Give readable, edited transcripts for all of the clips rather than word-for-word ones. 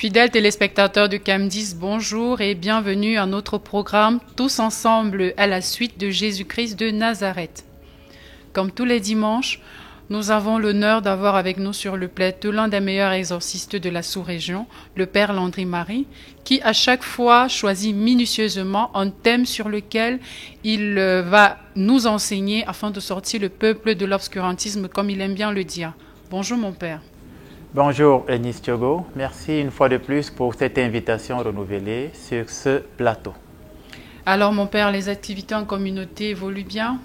Fidèles téléspectateurs de CAM10, bonjour et bienvenue à notre programme Tous ensemble à la suite de Jésus-Christ de Nazareth. Comme tous les dimanches, nous avons l'honneur d'avoir avec nous sur le plateau l'un des meilleurs exorcistes de la sous-région, le Père Landry Marie, qui à chaque fois choisit minutieusement un thème sur lequel il va nous enseigner afin de sortir le peuple de l'obscurantisme, comme il aime bien le dire. Bonjour mon Père. Bonjour Eunice Thiogo, merci une fois de plus pour cette invitation renouvelée sur ce plateau. Alors mon Père, les activités en communauté évoluent bien?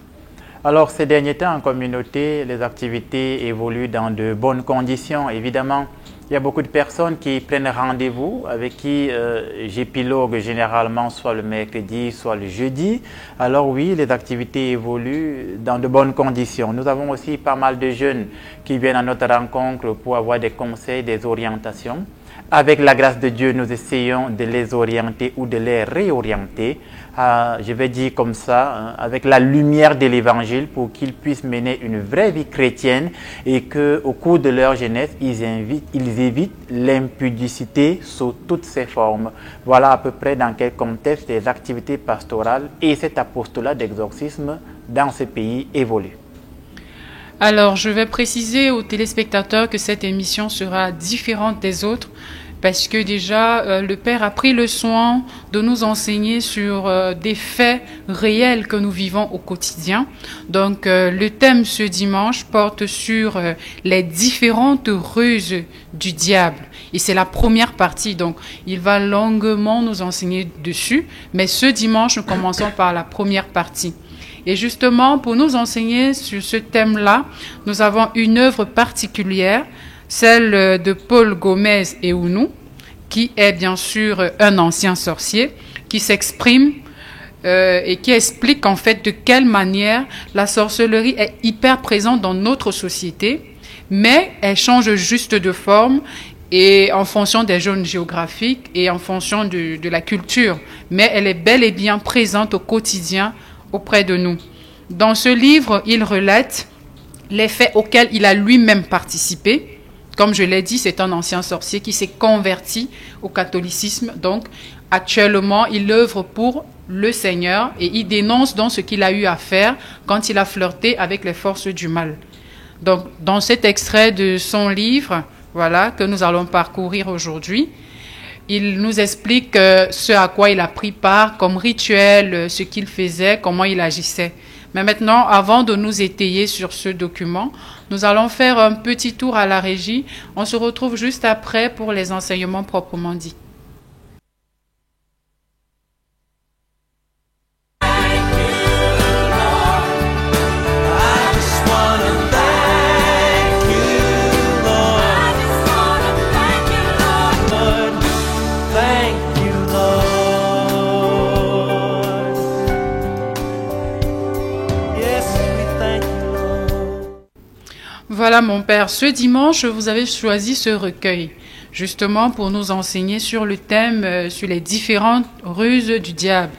Alors ces derniers temps en communauté, les activités évoluent dans de bonnes conditions. Évidemment, il y a beaucoup de personnes qui prennent rendez-vous, avec qui j'épilogue généralement soit le mercredi, soit le jeudi. Alors oui, les activités évoluent dans de bonnes conditions. Nous avons aussi pas mal de jeunes qui viennent à notre rencontre pour avoir des conseils, des orientations. Avec la grâce de Dieu, nous essayons de les orienter ou de les réorienter, je vais dire comme ça, avec la lumière de l'Évangile pour qu'ils puissent mener une vraie vie chrétienne et qu'au cours de leur jeunesse, ils évitent l'impudicité sous toutes ses formes. Voilà à peu près dans quel contexte les activités pastorales et cet apostolat d'exorcisme dans ce pays évoluent. Alors, je vais préciser aux téléspectateurs que cette émission sera différente des autres parce que déjà, le Père a pris le soin de nous enseigner sur des faits réels que nous vivons au quotidien. Donc, le thème ce dimanche porte sur les différentes ruses du diable. Et c'est la première partie, donc il va longuement nous enseigner dessus. Mais ce dimanche, nous commençons par la première partie. Et justement, pour nous enseigner sur ce thème-là, nous avons une œuvre particulière, celle de Paul Gomez Eunu, qui est bien sûr un ancien sorcier, qui s'exprime et qui explique en fait de quelle manière la sorcellerie est hyper présente dans notre société, mais elle change juste de forme et en fonction des zones géographiques et en fonction de la culture, mais elle est bel et bien présente au quotidien auprès de nous. Dans ce livre, il relate les faits auxquels il a lui-même participé. Comme je l'ai dit, c'est un ancien sorcier qui s'est converti au catholicisme. Donc, actuellement, il œuvre pour le Seigneur et il dénonce donc ce qu'il a eu à faire quand il a flirté avec les forces du mal. Donc, dans cet extrait de son livre, voilà, que nous allons parcourir aujourd'hui, il nous explique ce à quoi il a pris part comme rituel, ce qu'il faisait, comment il agissait. Mais maintenant, avant de nous étayer sur ce document, nous allons faire un petit tour à la régie. On se retrouve juste après pour les enseignements proprement dits. Voilà mon Père, ce dimanche, vous avez choisi ce recueil, justement pour nous enseigner sur le thème, sur les différentes ruses du diable.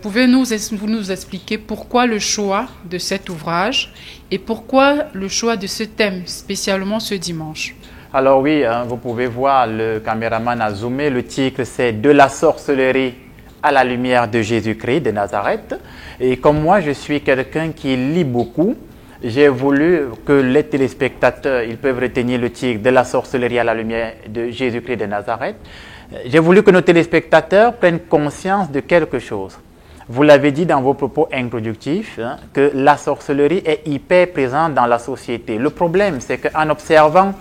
Pouvez-vous nous expliquer pourquoi le choix de cet ouvrage et pourquoi le choix de ce thème, spécialement ce dimanche? Alors oui, vous pouvez voir, le caméraman a zoomé, le titre c'est « De la sorcellerie à la lumière de Jésus-Christ de Nazareth ». Et comme moi, je suis quelqu'un qui lit beaucoup, j'ai voulu que les téléspectateurs, ils peuvent retenir le titre « De la sorcellerie à la lumière de Jésus-Christ de Nazareth ». J'ai voulu que nos téléspectateurs prennent conscience de quelque chose. Vous l'avez dit dans vos propos introductifs, que la sorcellerie est hyper présente dans la société. Le problème, c'est qu'en observant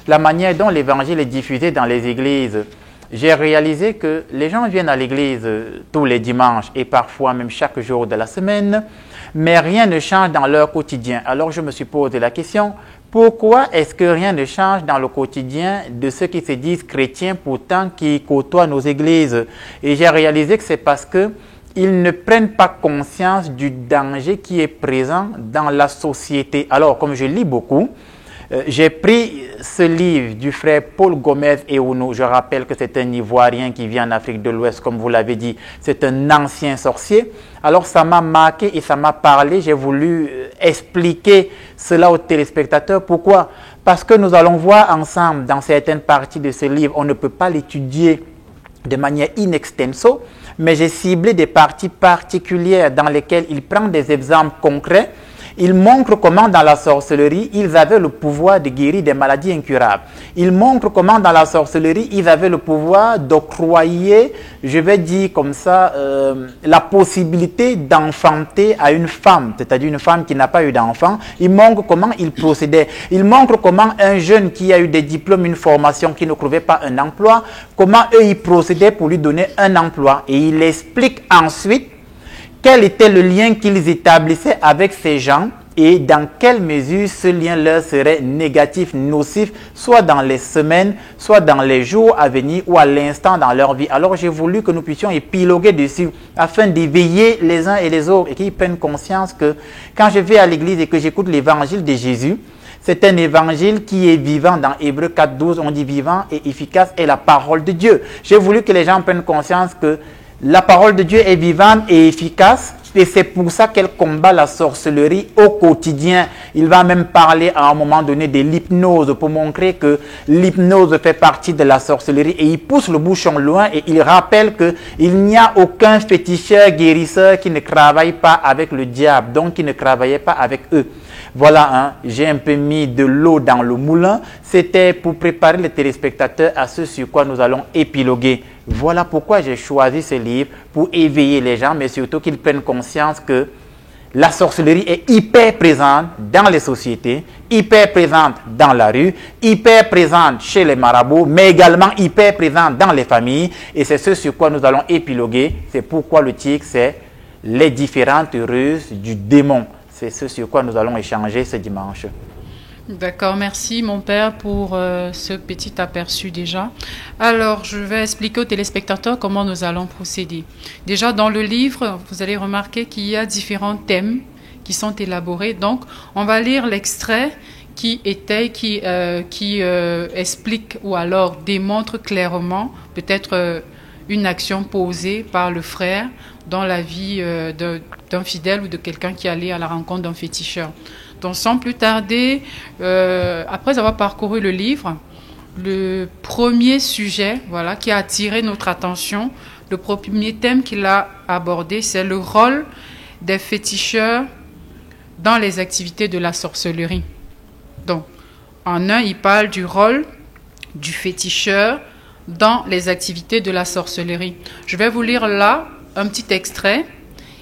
la manière dont l'évangile est diffusé dans les églises, j'ai réalisé que les gens viennent à l'église tous les dimanches et parfois même chaque jour de la semaine, mais rien ne change dans leur quotidien. Alors je me suis posé la question, pourquoi est-ce que rien ne change dans le quotidien de ceux qui se disent chrétiens pourtant qui côtoient nos églises? Et j'ai réalisé que c'est parce qu'ils ne prennent pas conscience du danger qui est présent dans la société. Alors comme je lis beaucoup, j'ai pris ce livre du frère Paul Gomez Eunu. Je rappelle que c'est un Ivoirien qui vit en Afrique de l'Ouest, comme vous l'avez dit. C'est un ancien sorcier. Alors ça m'a marqué et ça m'a parlé. J'ai voulu expliquer cela aux téléspectateurs. Pourquoi? Parce que nous allons voir ensemble dans certaines parties de ce livre, on ne peut pas l'étudier de manière in extenso, mais j'ai ciblé des parties particulières dans lesquelles il prend des exemples concrets. Il montre comment dans la sorcellerie, ils avaient le pouvoir de guérir des maladies incurables. Il montre comment dans la sorcellerie, ils avaient le pouvoir d'octroyer, je vais dire comme ça, la possibilité d'enfanter à une femme, c'est-à-dire une femme qui n'a pas eu d'enfant. Il montre comment ils procédaient. Il montre comment un jeune qui a eu des diplômes, une formation, qui ne trouvait pas un emploi, comment eux, ils procédaient pour lui donner un emploi. Et il explique ensuite quel était le lien qu'ils établissaient avec ces gens et dans quelle mesure ce lien leur serait négatif, nocif, soit dans les semaines, soit dans les jours à venir ou à l'instant dans leur vie. Alors j'ai voulu que nous puissions épiloguer dessus afin d'éveiller les uns et les autres et qu'ils prennent conscience que quand je vais à l'église et que j'écoute l'évangile de Jésus, c'est un évangile qui est vivant. Dans Hébreux 4.12, on dit vivant et efficace est la parole de Dieu. J'ai voulu que les gens prennent conscience que la parole de Dieu est vivante et efficace et c'est pour ça qu'elle combat la sorcellerie au quotidien. Il va même parler à un moment donné de l'hypnose pour montrer que l'hypnose fait partie de la sorcellerie et il pousse le bouchon loin et il rappelle qu'il n'y a aucun féticheur guérisseur qui ne travaille pas avec le diable, donc qui ne travaillait pas avec eux. Voilà, hein, j'ai un peu mis de l'eau dans le moulin. C'était pour préparer les téléspectateurs à ce sur quoi nous allons épiloguer. Voilà pourquoi j'ai choisi ce livre, pour éveiller les gens, mais surtout qu'ils prennent conscience que la sorcellerie est hyper présente dans les sociétés, hyper présente dans la rue, hyper présente chez les marabouts, mais également hyper présente dans les familles. Et c'est ce sur quoi nous allons épiloguer. C'est pourquoi le titre, c'est les différentes ruses du démon. C'est ce sur quoi nous allons échanger ce dimanche. D'accord, merci mon père pour ce petit aperçu déjà. Alors, je vais expliquer aux téléspectateurs comment nous allons procéder. Déjà, dans le livre, vous allez remarquer qu'il y a différents thèmes qui sont élaborés. Donc, on va lire l'extrait qui explique ou alors démontre clairement peut-être une action posée par le frère dans la vie d'un fidèle ou de quelqu'un qui allait à la rencontre d'un féticheur. Donc, sans plus tarder, après avoir parcouru le livre, le premier sujet qui a attiré notre attention, le premier thème qu'il a abordé, c'est le rôle des féticheurs dans les activités de la sorcellerie. Donc, en un, il parle du rôle du féticheur dans les activités de la sorcellerie. Je vais vous lire là un petit extrait.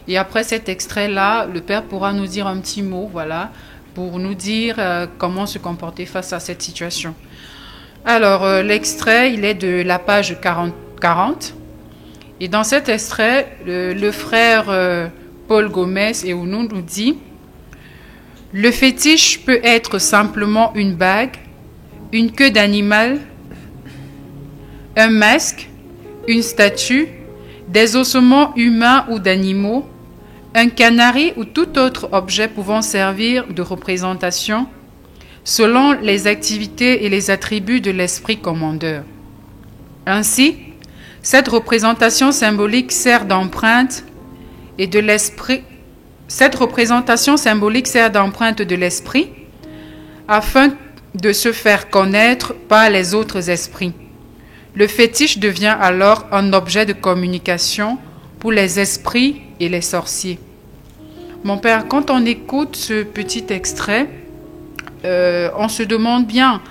Et après cet extrait-là, le père pourra nous dire un petit mot, pour nous dire comment se comporter face à cette situation. Alors, l'extrait, il est de la page 40. Et dans cet extrait, le frère Paul Gomez et Ounou nous dit « Le fétiche peut être simplement une bague, une queue d'animal, un masque, une statue, des ossements humains ou d'animaux, un canari ou tout autre objet pouvant servir de représentation selon les activités et les attributs de l'esprit commandeur. Ainsi, cette représentation symbolique sert d'empreinte de l'esprit afin de se faire connaître par les autres esprits. Le fétiche devient alors un objet de communication pour les esprits et les sorciers. Mon père, quand on écoute ce petit extrait, on se demande bien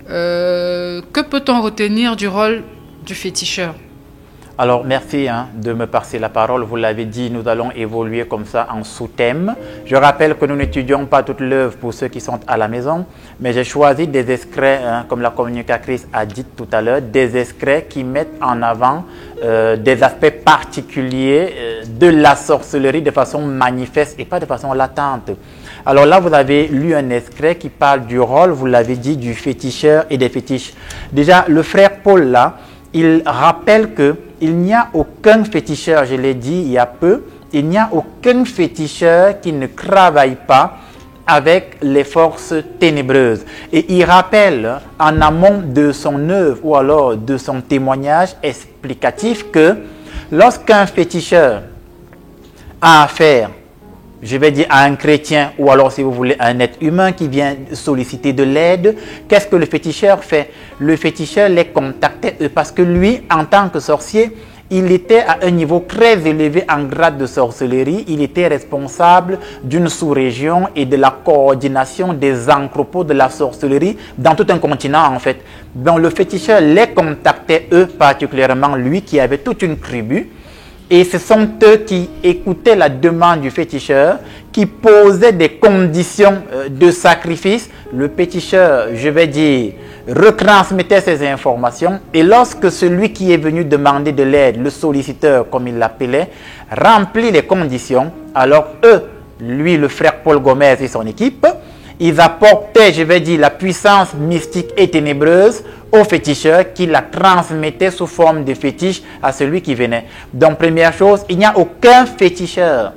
que peut-on retenir du rôle du féticheur? Alors, merci de me passer la parole. Vous l'avez dit, nous allons évoluer comme ça en sous-thème. Je rappelle que nous n'étudions pas toute l'œuvre pour ceux qui sont à la maison, mais j'ai choisi des extraits, comme la communicatrice a dit tout à l'heure, des extraits qui mettent en avant des aspects particuliers de la sorcellerie de façon manifeste et pas de façon latente. Alors là, vous avez lu un extrait qui parle du rôle, vous l'avez dit, du féticheur et des fétiches. Déjà, le frère Paul là, il rappelle qu'il n'y a aucun féticheur, je l'ai dit il y a peu, il n'y a aucun féticheur qui ne travaille pas avec les forces ténébreuses. Et il rappelle en amont de son œuvre ou alors de son témoignage explicatif que lorsqu'un féticheur a affaire je vais dire à un chrétien, ou alors si vous voulez un être humain qui vient solliciter de l'aide, qu'est-ce que le féticheur fait? Le féticheur les contactait parce que lui, en tant que sorcier, il était à un niveau très élevé en grade de sorcellerie. Il était responsable d'une sous-région et de la coordination des entrepôts de la sorcellerie dans tout un continent en fait. Donc le féticheur les contactait, eux particulièrement, lui qui avait toute une tribu. Et ce sont eux qui écoutaient la demande du féticheur, qui posaient des conditions de sacrifice. Le féticheur, je vais dire, retransmettait ces informations. Et lorsque celui qui est venu demander de l'aide, le solliciteur comme il l'appelait, remplit les conditions, alors eux, lui, le frère Paul Gomez et son équipe, ils apportaient, je vais dire, la puissance mystique et ténébreuse au féticheur qui la transmettait sous forme de fétiche à celui qui venait. Donc, première chose, il n'y a aucun féticheur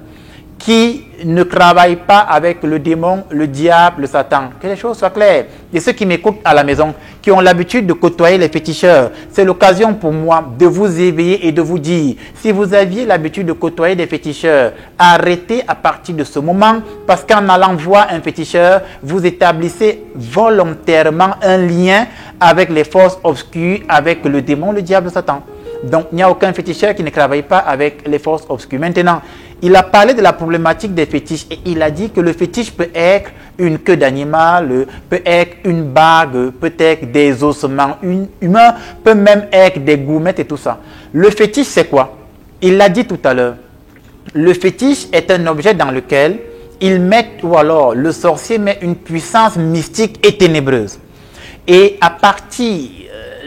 qui ne travaille pas avec le démon, le diable, le Satan. Que les choses soient claires. Et ceux qui m'écoutent à la maison, qui ont l'habitude de côtoyer les féticheurs, c'est l'occasion pour moi de vous éveiller et de vous dire, si vous aviez l'habitude de côtoyer des féticheurs, arrêtez à partir de ce moment, parce qu'en allant voir un féticheur, vous établissez volontairement un lien avec les forces obscures, avec le démon, le diable, le Satan. Donc, il n'y a aucun féticheur qui ne travaille pas avec les forces obscures. Maintenant, il a parlé de la problématique des fétiches et il a dit que le fétiche peut être une queue d'animal, peut être une bague, peut être des ossements humains, peut même être des goumettes et tout ça. Le fétiche, c'est quoi? Il l'a dit tout à l'heure. Le fétiche est un objet dans lequel il met, ou alors le sorcier met une puissance mystique et ténébreuse. Et à partir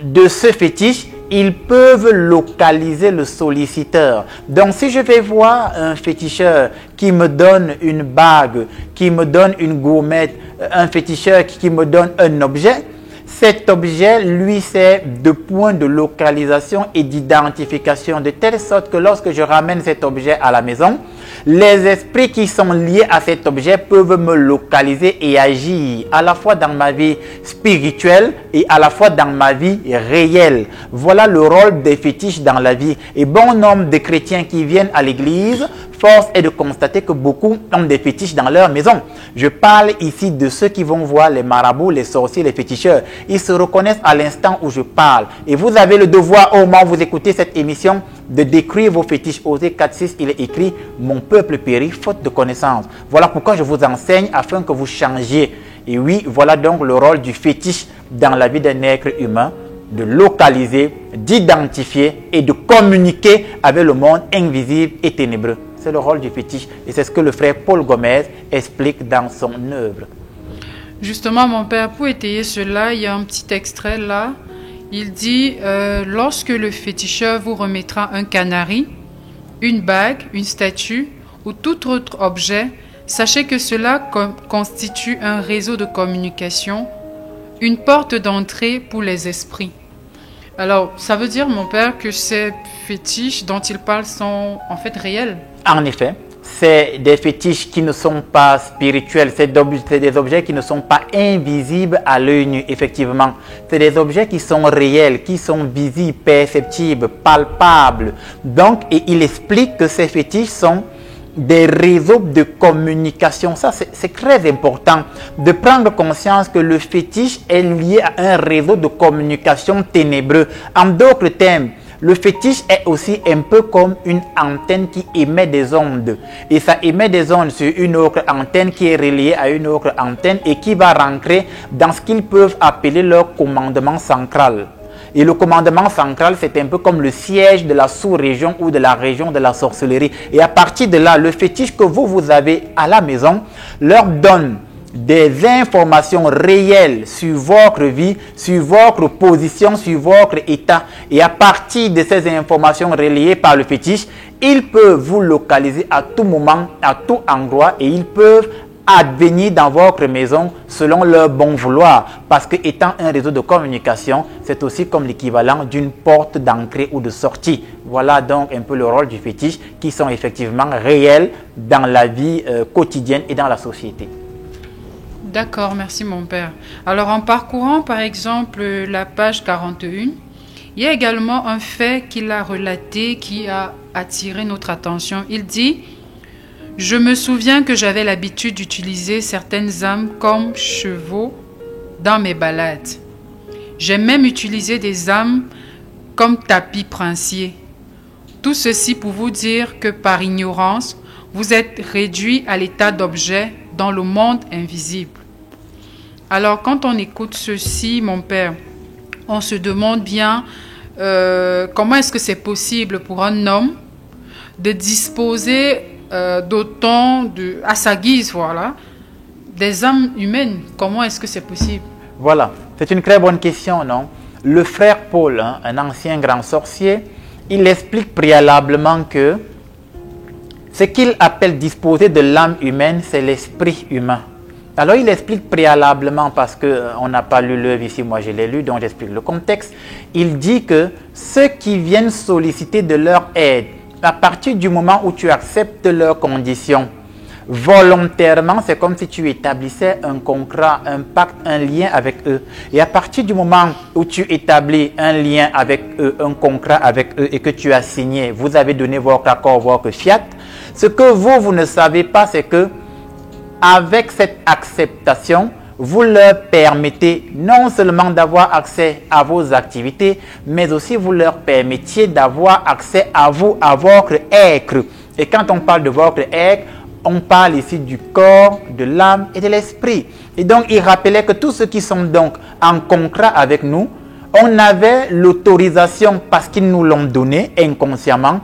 de ce fétiche, ils peuvent localiser le solliciteur. Donc, si je vais voir un féticheur qui me donne une bague, qui me donne une gourmette, un féticheur qui me donne un objet, cet objet, lui, c'est de point de localisation et d'identification, de telle sorte que lorsque je ramène cet objet à la maison, les esprits qui sont liés à cet objet peuvent me localiser et agir à la fois dans ma vie spirituelle et à la fois dans ma vie réelle. Voilà le rôle des fétiches dans la vie. Et bon nombre de chrétiens qui viennent à l'église, force est de constater que beaucoup ont des fétiches dans leur maison. Je parle ici de ceux qui vont voir les marabouts, les sorciers, les féticheurs. Ils se reconnaissent à l'instant où je parle. Et vous avez le devoir, au moment où vous écoutez cette émission, de décrire vos fétiches. Osée 4.6, il est écrit « Mon peuple périt faute de connaissance ». Voilà pourquoi je vous enseigne afin que vous changiez. Et oui, voilà donc le rôle du fétiche dans la vie d'un être humain, de localiser, d'identifier et de communiquer avec le monde invisible et ténébreux. C'est le rôle du fétiche et c'est ce que le frère Paul Gomez explique dans son œuvre. Justement, mon père, pour étayer cela, il y a un petit extrait là. Il dit « Lorsque le féticheur vous remettra un canari, une bague, une statue ou tout autre objet, sachez que cela constitue un réseau de communication, une porte d'entrée pour les esprits. » Alors, ça veut dire, mon père, que ces fétiches dont il parle sont en fait réels. En effet, c'est des fétiches qui ne sont pas spirituels, c'est des objets qui ne sont pas invisibles à l'œil nu, effectivement. C'est des objets qui sont réels, qui sont visibles, perceptibles, palpables. Donc, et il explique que ces fétiches sont des réseaux de communication. Ça, c'est très important de prendre conscience que le fétiche est lié à un réseau de communication ténébreux. En d'autres termes, le fétiche est aussi un peu comme une antenne qui émet des ondes. Et ça émet des ondes sur une autre antenne qui est reliée à une autre antenne et qui va rentrer dans ce qu'ils peuvent appeler leur commandement central. Et le commandement central, c'est un peu comme le siège de la sous-région ou de la région de la sorcellerie. Et à partir de là, le fétiche que vous avez à la maison leur donne des informations réelles sur votre vie, sur votre position, sur votre état. Et à partir de ces informations relayées par le fétiche, ils peuvent vous localiser à tout moment, à tout endroit et ils peuvent advenir dans votre maison selon leur bon vouloir. Parce que étant un réseau de communication, c'est aussi comme l'équivalent d'une porte d'entrée ou de sortie. Voilà donc un peu le rôle du fétiche qui sont effectivement réels dans la vie quotidienne et dans la société. D'accord, merci mon père. Alors en parcourant par exemple la page 41, il y a également un fait qu'il a relaté qui a attiré notre attention. Il dit Je me souviens que j'avais l'habitude d'utiliser certaines âmes comme chevaux dans mes balades. J'ai même utilisé des âmes comme tapis princiers. Tout ceci pour vous dire que par ignorance, vous êtes réduit à l'état d'objet dans le monde invisible. Alors quand on écoute ceci, mon père, on se demande bien comment est-ce que c'est possible pour un homme de disposer d'autant à sa guise, voilà, des âmes humaines. Comment est-ce que c'est possible? Voilà, c'est une très bonne question, non? Le frère Paul, hein, un ancien grand sorcier, il explique préalablement que ce qu'il appelle disposer de l'âme humaine, c'est l'esprit humain. Alors il explique préalablement, parce qu'on n'a pas lu l'œuvre ici, moi je l'ai lu, donc j'explique le contexte. Il dit que ceux qui viennent solliciter de leur aide, à partir du moment où tu acceptes leurs conditions, volontairement, c'est comme si tu établissais un contrat, un pacte, un lien avec eux. Et à partir du moment où tu établis un lien avec eux, un contrat avec eux et que tu as signé, vous avez donné votre accord, votre fiat, ce que vous ne savez pas, c'est que avec cette acceptation, vous leur permettez non seulement d'avoir accès à vos activités, mais aussi vous leur permettiez d'avoir accès à vous, à votre être. Et quand on parle de votre être, on parle ici du corps, de l'âme et de l'esprit. Et donc, il rappelait que tous ceux qui sont donc en contrat avec nous, on avait l'autorisation, parce qu'ils nous l'ont donné inconsciemment,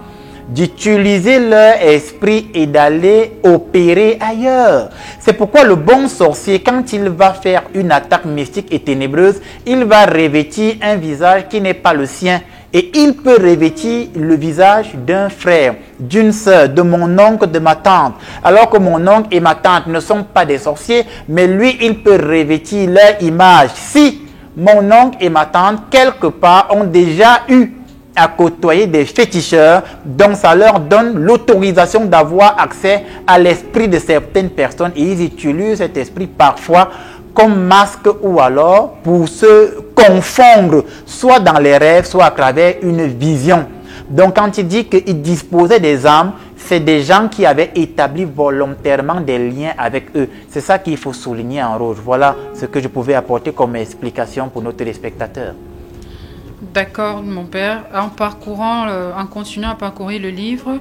d'utiliser leur esprit et d'aller opérer ailleurs. C'est pourquoi le bon sorcier, quand il va faire une attaque mystique et ténébreuse, il va revêtir un visage qui n'est pas le sien. Et il peut revêtir le visage d'un frère, d'une sœur, de mon oncle, de ma tante. Alors que mon oncle et ma tante ne sont pas des sorciers, mais lui, il peut revêtir leur image. Si mon oncle et ma tante, quelque part, ont déjà eu à côtoyer des féticheurs, donc ça leur donne l'autorisation d'avoir accès à l'esprit de certaines personnes et ils utilisent cet esprit parfois comme masque ou alors pour se confondre, soit dans les rêves, soit à travers une vision. Donc quand il dit qu'il disposait des âmes, c'est des gens qui avaient établi volontairement des liens avec eux. C'est ça qu'il faut souligner en rouge. Voilà ce que je pouvais apporter comme explication pour nos téléspectateurs. D'accord, mon père. En continuant à parcourir le livre,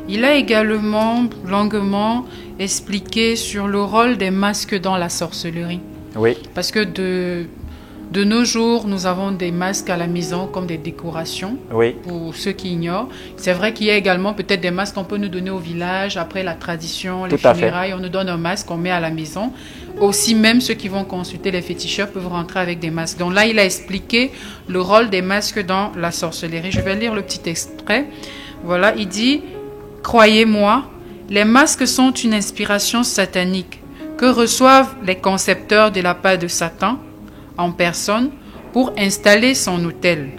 il a également longuement expliqué sur le rôle des masques dans la sorcellerie. Oui. Parce que de nos jours, nous avons des masques à la maison comme des décorations. Oui. Pour ceux qui ignorent. C'est vrai qu'il y a également peut-être des masques qu'on peut nous donner au village après la tradition, les funérailles. On nous donne un masque qu'on met à la maison. Aussi, même ceux qui vont consulter les féticheurs peuvent rentrer avec des masques. Donc là, il a expliqué le rôle des masques dans la sorcellerie. Je vais lire le petit extrait. Voilà, il dit « Croyez-moi, les masques sont une inspiration satanique que reçoivent les concepteurs de la part de Satan en personne pour installer son autel,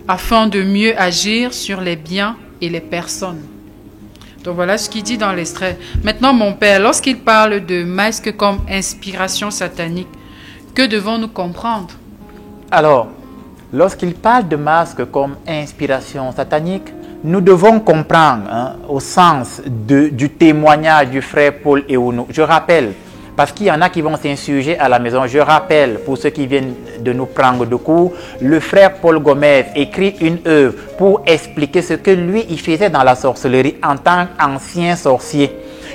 afin de mieux agir sur les biens et les personnes. » Donc voilà ce qu'il dit dans l'extrait. Maintenant, mon père, lorsqu'il parle de masques comme inspiration satanique, que devons-nous comprendre? Alors, lorsqu'il parle de masques comme inspiration satanique, nous devons comprendre au sens du témoignage du frère Paul Eono. Je rappelle, parce qu'il y en a qui vont s'insurger à la maison. Je rappelle, pour ceux qui viennent de nous prendre de court, le frère Paul Gomez écrit une œuvre pour expliquer ce que lui, il faisait dans la sorcellerie en tant qu'ancien sorcier.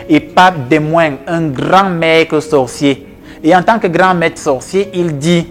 Et pas des moindres, un grand maître sorcier. Et en tant que grand maître sorcier, il dit,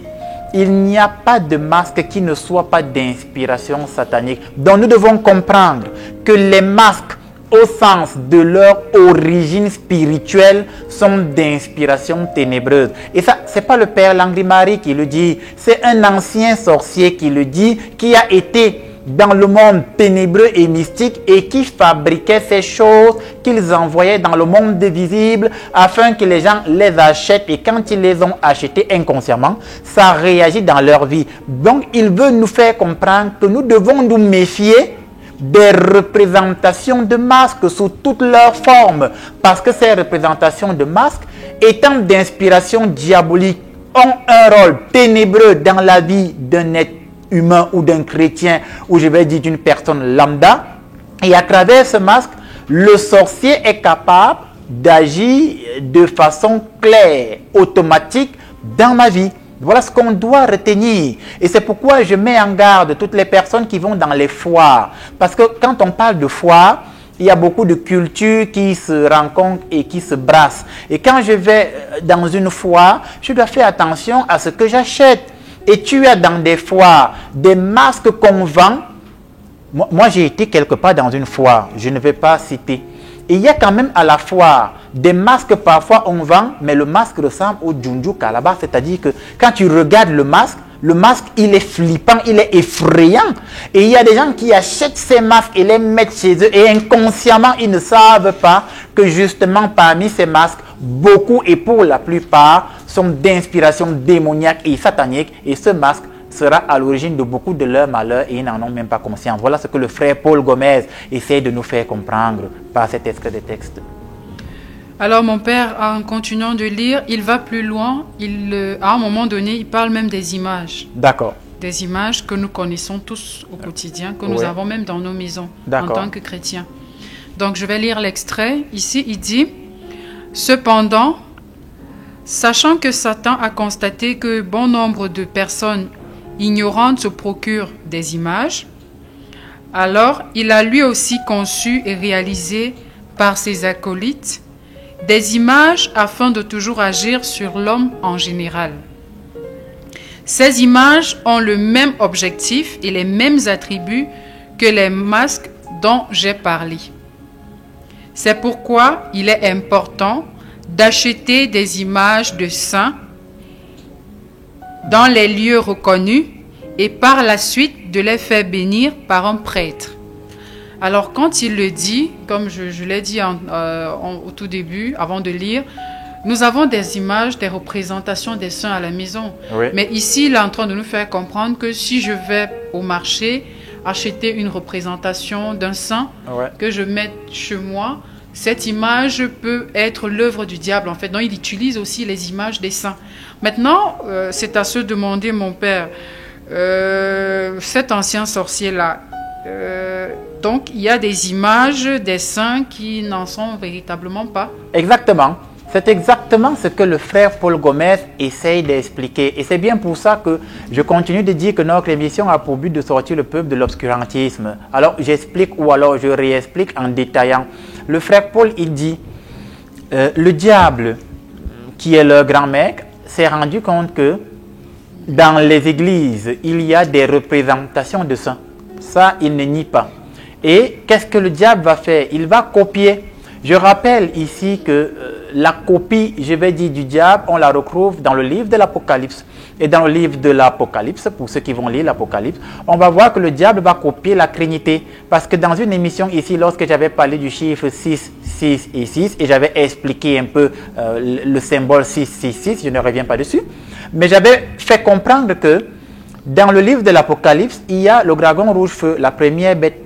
il n'y a pas de masque qui ne soit pas d'inspiration satanique. Donc nous devons comprendre que les masques, au sens de leur origine spirituelle, sont d'inspiration ténébreuse. Et ça, ce n'est pas le père Langry-Marie qui le dit, c'est un ancien sorcier qui le dit, qui a été dans le monde ténébreux et mystique et qui fabriquait ces choses qu'ils envoyaient dans le monde visible afin que les gens les achètent, et quand ils les ont achetées inconsciemment, ça réagit dans leur vie. Donc, il veut nous faire comprendre que nous devons nous méfier des représentations de masques sous toutes leurs formes, parce que ces représentations de masques, étant d'inspiration diabolique, ont un rôle ténébreux dans la vie d'un être humain ou d'un chrétien, ou je vais dire d'une personne lambda. Et à travers ce masque, le sorcier est capable d'agir de façon claire, automatique dans ma vie. Voilà ce qu'on doit retenir. Et c'est pourquoi je mets en garde toutes les personnes qui vont dans les foires. Parce que quand on parle de foire, il y a beaucoup de cultures qui se rencontrent et qui se brassent. Et quand je vais dans une foire, je dois faire attention à ce que j'achète. Et tu as dans des foires des masques qu'on vend. Moi, j'ai été quelque part dans une foire. Je ne vais pas citer. Et il y a quand même à la foire des masques, parfois on vend, mais le masque ressemble au Junju Calabar. C'est-à-dire que quand tu regardes le masque, il est flippant, il est effrayant. Et il y a des gens qui achètent ces masques et les mettent chez eux. Et inconsciemment, ils ne savent pas que justement parmi ces masques, beaucoup et pour la plupart sont d'inspiration démoniaque et satanique. Et ce masque sera à l'origine de beaucoup de leurs malheurs et ils n'en ont même pas conscience. Voilà ce que le frère Paul Gomez essaie de nous faire comprendre par cet extrait de texte. Alors mon père, en continuant de lire, il va plus loin. À un moment donné, il parle même des images. D'accord. Des images que nous connaissons tous au quotidien, que nous avons même dans nos maisons en tant que chrétiens. Donc je vais lire l'extrait. Ici, il dit « Cependant, sachant que Satan a constaté que bon nombre de personnes ignorantes se procurent des images, alors il a lui aussi conçu et réalisé par ses acolytes des images afin de toujours agir sur l'homme en général. Ces images ont le même objectif et les mêmes attributs que les masques dont j'ai parlé. C'est pourquoi il est important d'acheter des images de saints dans les lieux reconnus et par la suite de les faire bénir par un prêtre. » Alors quand il le dit, comme je l'ai dit au tout début, avant de lire, nous avons des images, des représentations des saints à la maison. Oui. Mais ici, il est en train de nous faire comprendre que si je vais au marché acheter une représentation d'un saint que je mets chez moi, cette image peut être l'œuvre du diable en fait. Donc il utilise aussi les images des saints. Maintenant, c'est à se demander, mon père, cet ancien sorcier-là, donc il y a des images des saints qui n'en sont véritablement pas. Exactement. C'est exactement ce que le frère Paul Gomez essaye d'expliquer. Et c'est bien pour ça que je continue de dire que notre émission a pour but de sortir le peuple de l'obscurantisme. Alors j'explique ou alors je réexplique en détaillant. Le frère Paul, il dit, le diable, qui est leur grand maître, s'est rendu compte que dans les églises, il y a des représentations de saints. Ça, il ne nie pas. Et qu'est-ce que le diable va faire? Il va copier. Je rappelle ici que la copie, je vais dire, du diable, on la retrouve dans le livre de l'Apocalypse. Et dans le livre de l'Apocalypse, pour ceux qui vont lire l'Apocalypse, on va voir que le diable va copier la Trinité. Parce que dans une émission ici, lorsque j'avais parlé du chiffre 6, 6 et 6, et j'avais expliqué un peu le symbole 6, 6, 6, je ne reviens pas dessus, mais j'avais fait comprendre que dans le livre de l'Apocalypse, il y a le dragon rouge-feu, la première bête.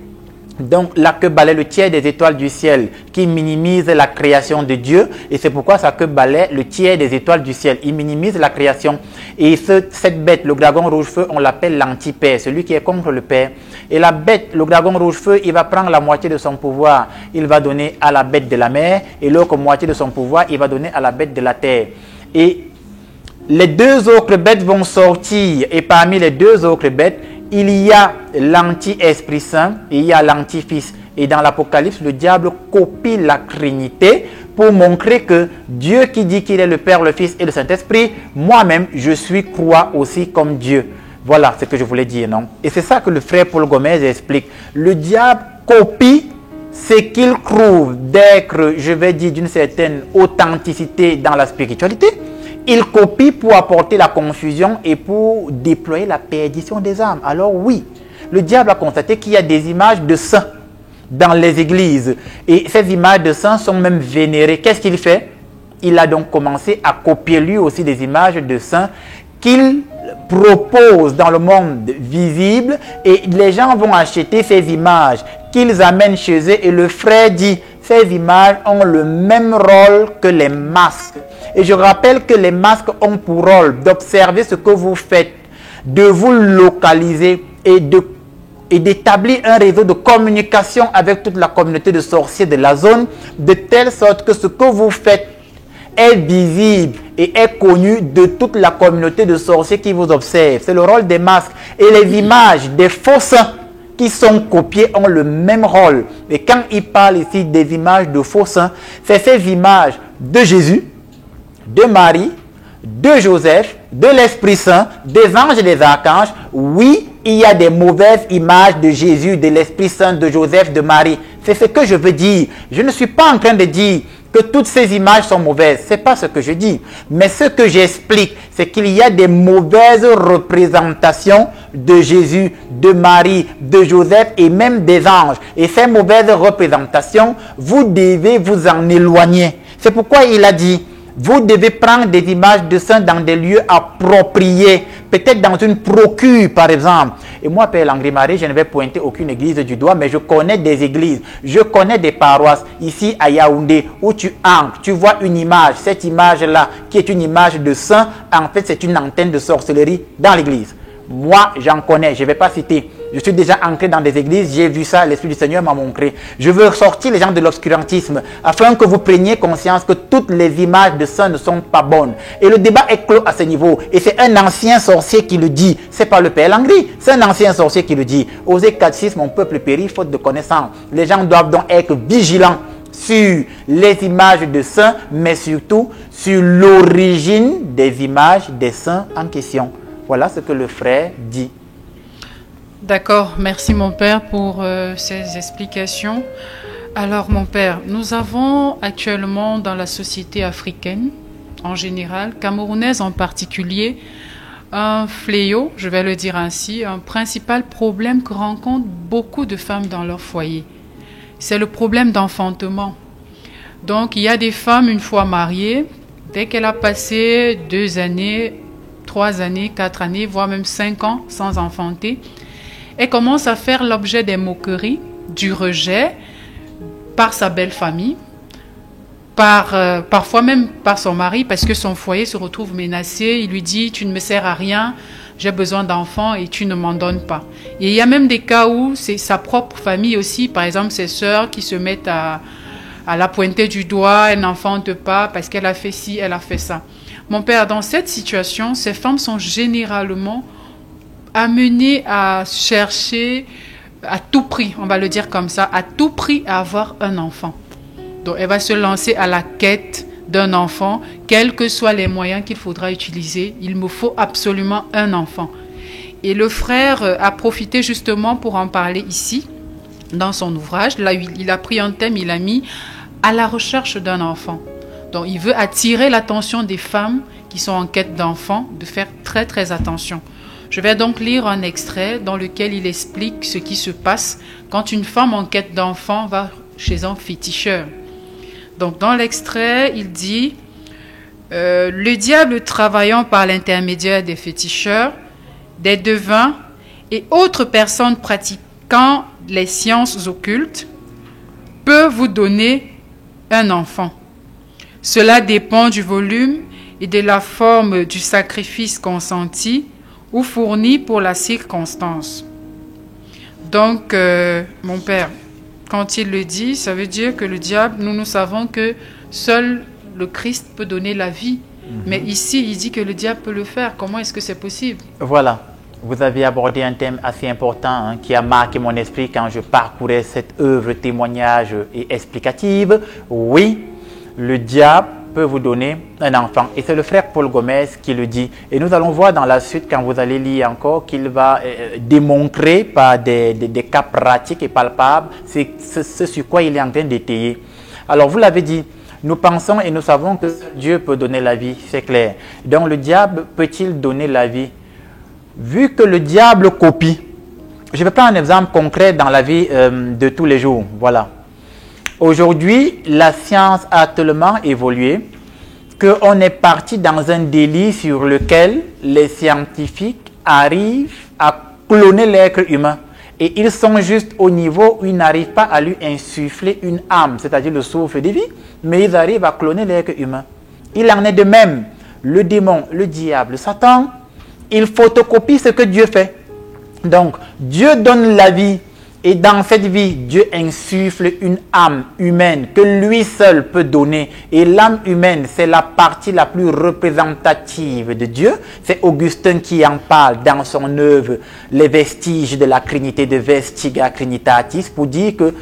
Donc la queue balaie le tiers des étoiles du ciel qui minimise la création de Dieu et c'est pourquoi sa queue balaie le tiers des étoiles du ciel. Il minimise la création et cette bête, le dragon rouge-feu, on l'appelle l'anti-père, celui qui est contre le père. Et la bête, le dragon rouge-feu, il va prendre la moitié de son pouvoir, il va donner à la bête de la mer et l'autre moitié de son pouvoir, il va donner à la bête de la terre. Et les deux autres bêtes vont sortir et parmi les deux autres bêtes, il y a l'anti-Esprit Saint et il y a l'anti-Fils. Et dans l'Apocalypse, le diable copie la Trinité pour montrer que Dieu qui dit qu'il est le Père, le Fils et le Saint-Esprit, moi-même, je suis croix aussi comme Dieu. Voilà ce que je voulais dire, non? Et c'est ça que le frère Paul Gomez explique. Le diable copie ce qu'il trouve d'être, je vais dire, d'une certaine authenticité dans la spiritualité. Il copie pour apporter la confusion et pour déployer la perdition des âmes. Alors oui, le diable a constaté qu'il y a des images de saints dans les églises. Et ces images de saints sont même vénérées. Qu'est-ce qu'il fait? Il a donc commencé à copier lui aussi des images de saints qu'il propose dans le monde visible. Et les gens vont acheter ces images qu'ils amènent chez eux. Et le frère dit, ces images ont le même rôle que les masques. Et je rappelle que les masques ont pour rôle d'observer ce que vous faites, de vous localiser et et d'établir un réseau de communication avec toute la communauté de sorciers de la zone, de telle sorte que ce que vous faites est visible et est connu de toute la communauté de sorciers qui vous observe. C'est le rôle des masques. Et les images des faux saints qui sont copiés ont le même rôle. Et quand il parle ici des images de faux saints, c'est ces images de Jésus, de Marie, de Joseph, de l'Esprit Saint, des anges et des archanges. Oui, il y a des mauvaises images de Jésus, de l'Esprit Saint, de Joseph, de Marie. C'est ce que je veux dire. Je ne suis pas en train de dire que toutes ces images sont mauvaises. Ce n'est pas ce que je dis. Mais ce que j'explique, c'est qu'il y a des mauvaises représentations de Jésus, de Marie, de Joseph et même des anges. Et ces mauvaises représentations, vous devez vous en éloigner. C'est pourquoi il a dit, vous devez prendre des images de saints dans des lieux appropriés, peut-être dans une procure par exemple. Et moi, Père Langry-Marie, je ne vais pointer aucune église du doigt, mais je connais des églises, je connais des paroisses ici à Yaoundé où tu entres, tu vois une image, cette image-là qui est une image de saint, en fait c'est une antenne de sorcellerie dans l'église. Moi, j'en connais, je ne vais pas citer. Je suis déjà entré dans des églises, j'ai vu ça, l'Esprit du Seigneur m'a montré. Je veux sortir les gens de l'obscurantisme afin que vous preniez conscience que toutes les images de saints ne sont pas bonnes. Et le débat est clos à ce niveau. Et c'est un ancien sorcier qui le dit. Ce n'est pas le Père Langry, c'est un ancien sorcier qui le dit. Osée 4:6, mon peuple périt faute de connaissance. Les gens doivent donc être vigilants sur les images de saints, mais surtout sur l'origine des images des saints en question. Voilà ce que le frère dit. D'accord, merci mon père pour ces explications. Alors mon père, nous avons actuellement dans la société africaine en général, camerounaise en particulier, un fléau, je vais le dire ainsi, un principal problème que rencontrent beaucoup de femmes dans leur foyer. C'est le problème d'enfantement. Donc il y a des femmes une fois mariées, dès qu'elle a passé 2 années, 3 années, 4 années, voire même 5 ans sans enfanter, elle commence à faire l'objet des moqueries, du rejet par sa belle famille, parfois même par son mari, parce que son foyer se retrouve menacé. Il lui dit « tu ne me sers à rien, j'ai besoin d'enfants et tu ne m'en donnes pas ». Et il y a même des cas où c'est sa propre famille aussi, par exemple ses sœurs qui se mettent à la pointer du doigt, elle n'enfante pas parce qu'elle a fait ci, elle a fait ça. Mon père, dans cette situation, ces femmes sont généralement amenées à chercher à tout prix, on va le dire comme ça, à tout prix à avoir un enfant. Donc elle va se lancer à la quête d'un enfant, quels que soient les moyens qu'il faudra utiliser. Il me faut absolument un enfant. Et le frère a profité justement pour en parler ici, dans son ouvrage. Là, il a pris un thème, il a mis « à la recherche d'un enfant ». Donc il veut attirer l'attention des femmes qui sont en quête d'enfants, de faire très très attention. Je vais donc lire un extrait dans lequel il explique ce qui se passe quand une femme en quête d'enfant va chez un féticheur. Donc dans l'extrait, il dit le diable travaillant par l'intermédiaire des féticheurs, des devins et autres personnes pratiquant les sciences occultes peut vous donner un enfant. Cela dépend du volume et de la forme du sacrifice consenti ou fourni pour la circonstance. Donc, mon père, quand il le dit, ça veut dire que le diable, nous savons que seul le Christ peut donner la vie. Mais ici, il dit que le diable peut le faire. Comment est-ce que c'est possible? Voilà. Vous avez abordé un thème assez important qui a marqué mon esprit quand je parcourais cette œuvre témoignage et explicative. Oui, le diable peut vous donner un enfant. Et c'est le frère Paul Gomez qui le dit. Et nous allons voir dans la suite, quand vous allez lire encore, qu'il va démontrer par des cas pratiques et palpables ce sur quoi il est en train d'étayer. Alors, vous l'avez dit, nous pensons et nous savons que Dieu peut donner la vie, c'est clair. Donc, le diable peut-il donner la vie? Vu que le diable copie, je vais prendre un exemple concret dans la vie de tous les jours. Voilà. Aujourd'hui, la science a tellement évolué qu'on est parti dans un délit sur lequel les scientifiques arrivent à cloner l'être humain. Et ils sont juste au niveau où ils n'arrivent pas à lui insuffler une âme, c'est-à-dire le souffle de vie, mais ils arrivent à cloner l'être humain. Il en est de même. Le démon, le diable, Satan, il photocopie ce que Dieu fait. Donc, Dieu donne la vie. Et dans cette vie, Dieu insuffle une âme humaine que lui seul peut donner. Et l'âme humaine, c'est la partie la plus représentative de Dieu. C'est Augustin qui en parle dans son œuvre « Les vestiges de la Trinité de Vestiga Trinitatis » pour dire que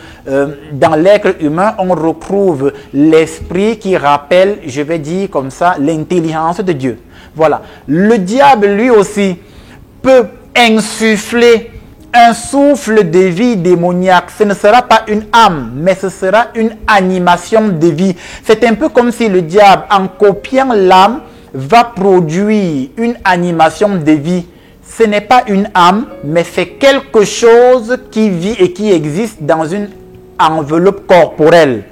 dans l'être humain, on retrouve l'esprit qui rappelle, je vais dire comme ça, l'intelligence de Dieu. Voilà. Le diable, lui aussi, peut insuffler un souffle de vie démoniaque. Ce ne sera pas une âme, mais ce sera une animation de vie. C'est un peu comme si le diable, en copiant l'âme, va produire une animation de vie. Ce n'est pas une âme, mais c'est quelque chose qui vit et qui existe dans une enveloppe corporelle.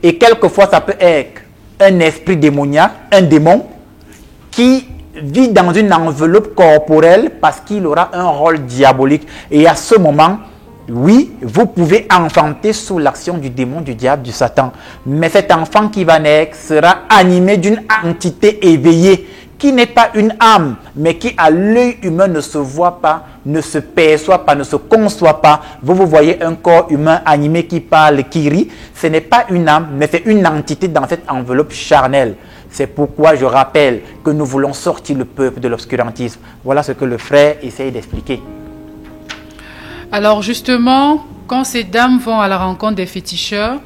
Et quelquefois, ça peut être un esprit démoniaque, un démon, qui vit dans une enveloppe corporelle parce qu'il aura un rôle diabolique. Et à ce moment, oui, vous pouvez enfanter sous l'action du démon, du diable, du Satan. Mais cet enfant qui va naître sera animé d'une entité éveillée qui n'est pas une âme, mais qui à l'œil humain ne se voit pas, ne se perçoit pas, ne se conçoit pas. Vous voyez un corps humain animé qui parle, qui rit. Ce n'est pas une âme, mais c'est une entité dans cette enveloppe charnelle. C'est pourquoi je rappelle que nous voulons sortir le peuple de l'obscurantisme. Voilà ce que le frère essaye d'expliquer. Alors justement, quand ces dames vont à la rencontre des féticheurs,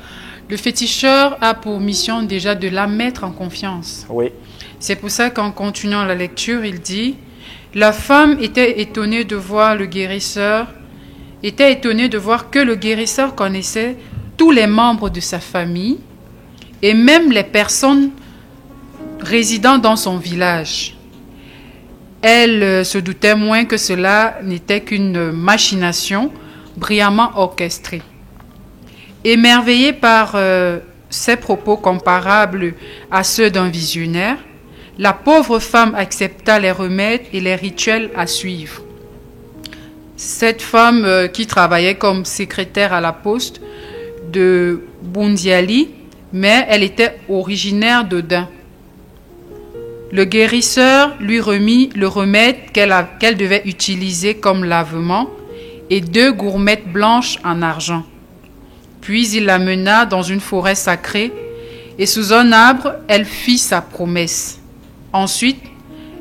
le féticheur a pour mission déjà de la mettre en confiance. Oui. C'est pour ça qu'en continuant la lecture, il dit « La femme était étonnée de voir le guérisseur, était étonnée de voir que le guérisseur connaissait tous les membres de sa famille et même les personnes résidant dans son village. Elle se doutait moins que cela n'était qu'une machination brillamment orchestrée. Émerveillée par ces propos comparables à ceux d'un visionnaire, la pauvre femme accepta les remèdes et les rituels à suivre. Cette femme qui travaillait comme secrétaire à la poste de Bundiali, mais elle était originaire de Dain. Le guérisseur lui remit le remède qu'elle devait utiliser comme lavement et 2 gourmettes blanches en argent. Puis il la mena dans une forêt sacrée et sous un arbre, elle fit sa promesse. Ensuite,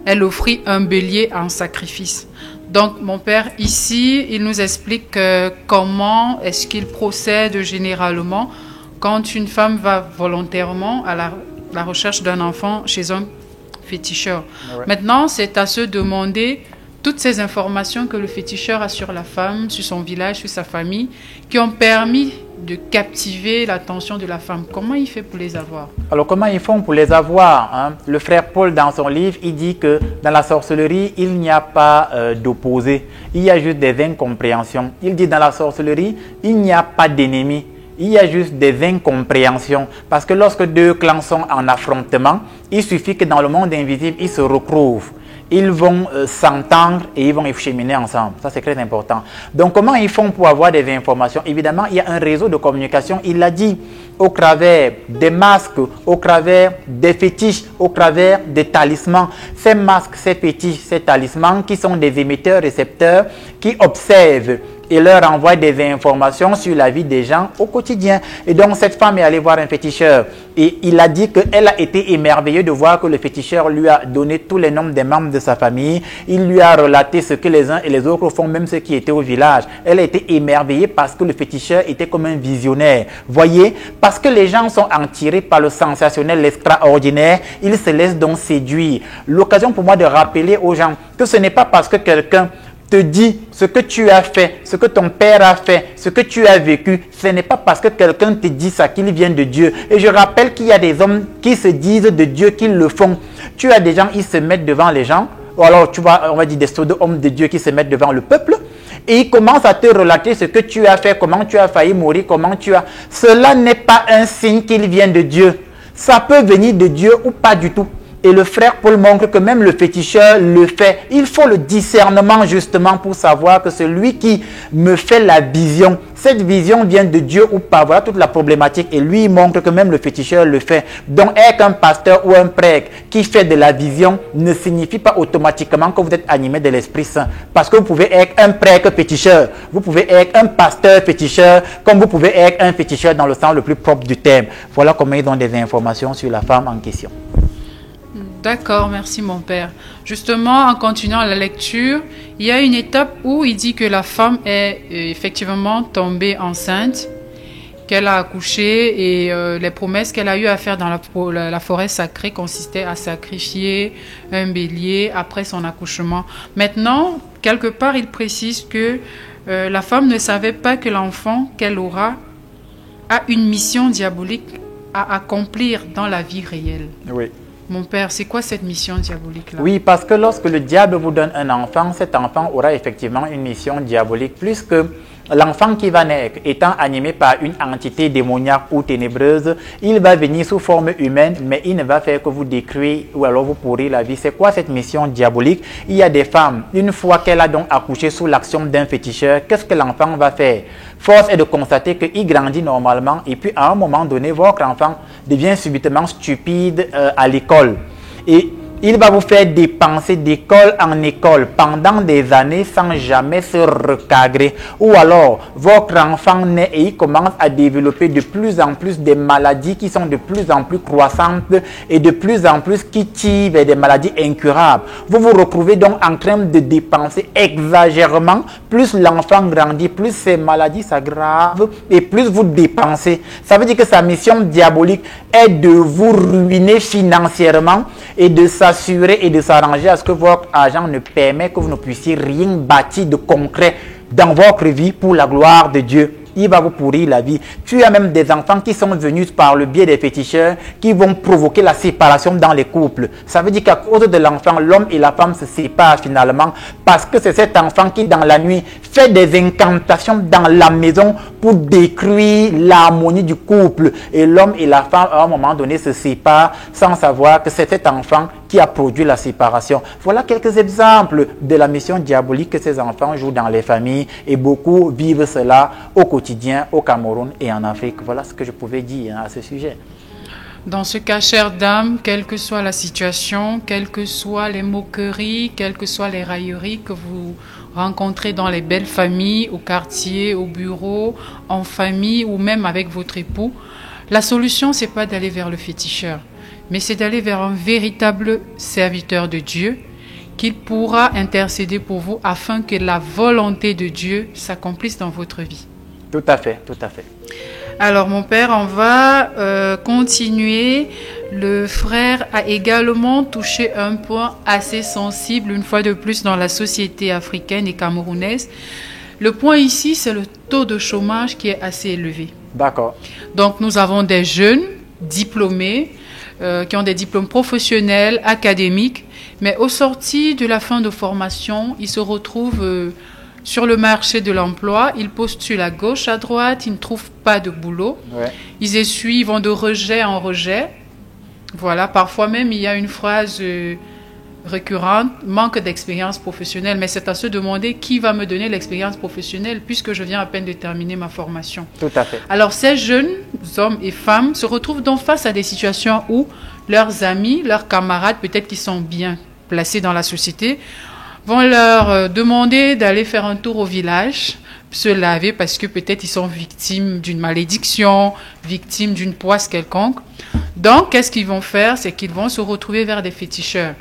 elle offrit un bélier en sacrifice. Donc, mon père, ici, il nous explique comment est-ce qu'il procède généralement quand une femme va volontairement à la recherche d'un enfant chez un féticheur. Ouais. Maintenant, c'est à se demander toutes ces informations que le féticheur a sur la femme, sur son village, sur sa famille, qui ont permis de captiver l'attention de la femme. Comment il fait pour les avoir? Alors, comment ils font pour les avoir, hein? Le frère Paul, dans son livre, il dit que dans la sorcellerie, il n'y a pas d'opposé. Il y a juste des incompréhensions. Il dit dans la sorcellerie, il n'y a pas d'ennemis. Il y a juste des incompréhensions. Parce que lorsque 2 clans sont en affrontement, il suffit que dans le monde invisible, ils se retrouvent. Ils vont s'entendre et ils vont cheminer ensemble. Ça, c'est très important. Donc, comment ils font pour avoir des informations? Évidemment, il y a un réseau de communication. Il l'a dit, au travers des masques, au travers des fétiches, au travers des talismans. Ces masques, ces fétiches, ces talismans qui sont des émetteurs-récepteurs qui observent et leur envoie des informations sur la vie des gens au quotidien. Et donc, cette femme est allée voir un féticheur. Et il a dit qu'elle a été émerveillée de voir que le féticheur lui a donné tous les noms des membres de sa famille. Il lui a relaté ce que les uns et les autres font, même ceux qui étaient au village. Elle a été émerveillée parce que le féticheur était comme un visionnaire. Voyez, parce que les gens sont attirés par le sensationnel, l'extraordinaire, ils se laissent donc séduire. L'occasion pour moi de rappeler aux gens que ce n'est pas parce que quelqu'un te dit ce que tu as fait, ce que ton père a fait, ce que tu as vécu, ce n'est pas parce que quelqu'un te dit ça qu'il vient de Dieu. Et je rappelle qu'il y a des hommes qui se disent de Dieu, qu'ils le font. Tu as des gens, ils se mettent devant les gens, ou alors tu vois, on va dire des pseudo-hommes de Dieu qui se mettent devant le peuple, et ils commencent à te relater ce que tu as fait, comment tu as failli mourir, comment tu as... Cela n'est pas un signe qu'il vient de Dieu. Ça peut venir de Dieu ou pas du tout. Et le frère Paul montre que même le féticheur le fait. Il faut le discernement justement pour savoir que celui qui me fait la vision, cette vision vient de Dieu ou pas. Voilà toute la problématique. Et lui, il montre que même le féticheur le fait. Donc, être un pasteur ou un prêtre qui fait de la vision ne signifie pas automatiquement que vous êtes animé de l'Esprit Saint. Parce que vous pouvez être un prêtre féticheur. Vous pouvez être un pasteur féticheur, comme vous pouvez être un féticheur dans le sens le plus propre du terme. Voilà comment ils ont des informations sur la femme en question. D'accord, merci mon père. Justement, en continuant la lecture, il y a une étape où il dit que la femme est effectivement tombée enceinte, qu'elle a accouché et les promesses qu'elle a eu à faire dans la forêt sacrée consistaient à sacrifier un bélier après son accouchement. Maintenant, quelque part, il précise que la femme ne savait pas que l'enfant qu'elle aura a une mission diabolique à accomplir dans la vie réelle. Oui. Mon père, c'est quoi cette mission diabolique-là? Oui, parce que lorsque le diable vous donne un enfant, cet enfant aura effectivement une mission diabolique, puisque l'enfant qui va naître, étant animé par une entité démoniaque ou ténébreuse, il va venir sous forme humaine, mais il ne va faire que vous détruire ou alors vous pourrir la vie. C'est quoi cette mission diabolique? Il y a des femmes, une fois qu'elle a donc accouché sous l'action d'un féticheur, qu'est-ce que l'enfant va faire? Force est de constater qu'il grandit normalement et puis à un moment donné, votre enfant devient subitement stupide à l'école. Et il va vous faire dépenser d'école en école pendant des années sans jamais se recadrer. Ou alors, votre enfant naît et il commence à développer de plus en plus des maladies qui sont de plus en plus croissantes et de plus en plus qui tirent vers des maladies incurables. Vous vous retrouvez donc en train de dépenser exagérément. Plus l'enfant grandit, plus ses maladies s'aggravent et plus vous dépensez. Ça veut dire que sa mission diabolique est de vous ruiner financièrement et de s'assurer et de s'arranger à ce que votre argent ne permet que vous ne puissiez rien bâtir de concret dans votre vie pour la gloire de Dieu. Il va vous pourrir la vie. Tu as même des enfants qui sont venus par le biais des féticheurs qui vont provoquer la séparation dans les couples. Ça veut dire qu'à cause de l'enfant, l'homme et la femme se séparent finalement parce que c'est cet enfant qui, dans la nuit, fait des incantations dans la maison pour détruire l'harmonie du couple. Et l'homme et la femme, à un moment donné, se séparent sans savoir que c'est cet enfant qui a produit la séparation. Voilà quelques exemples de la mission diabolique que ces enfants jouent dans les familles et beaucoup vivent cela au quotidien au Cameroun et en Afrique. Voilà ce que je pouvais dire à ce sujet. Dans ce cas, chère dame, quelle que soit la situation, quelles que soient les moqueries, quelles que soient les railleries que vous rencontrez dans les belles familles, au quartier, au bureau, en famille ou même avec votre époux, la solution, c'est pas d'aller vers le féticheur, mais c'est d'aller vers un véritable serviteur de Dieu qu'il pourra intercéder pour vous afin que la volonté de Dieu s'accomplisse dans votre vie. Tout à fait, tout à fait. Alors mon père, on va continuer. Le frère a également touché un point assez sensible, une fois de plus, dans la société africaine et camerounaise. Le point ici, c'est le taux de chômage qui est assez élevé. D'accord. Donc nous avons des jeunes diplômés, qui ont des diplômes professionnels, académiques, mais au sorti de la fin de formation, ils se retrouvent sur le marché de l'emploi, ils postulent à gauche, à droite, ils ne trouvent pas de boulot. Ouais. Ils essuient, ils vont de rejet en rejet. Voilà, parfois même, il y a une phrase récurrente, manque d'expérience professionnelle. Mais c'est à se demander qui va me donner l'expérience professionnelle puisque je viens à peine de terminer ma formation. Tout à fait. Alors, ces jeunes hommes et femmes se retrouvent donc face à des situations où leurs amis, leurs camarades, peut-être qui sont bien placés dans la société, vont leur demander d'aller faire un tour au village, se laver parce que peut-être ils sont victimes d'une malédiction, victimes d'une poisse quelconque. Donc, qu'est-ce qu'ils vont faire? C'est qu'ils vont se retrouver vers des féticheurs.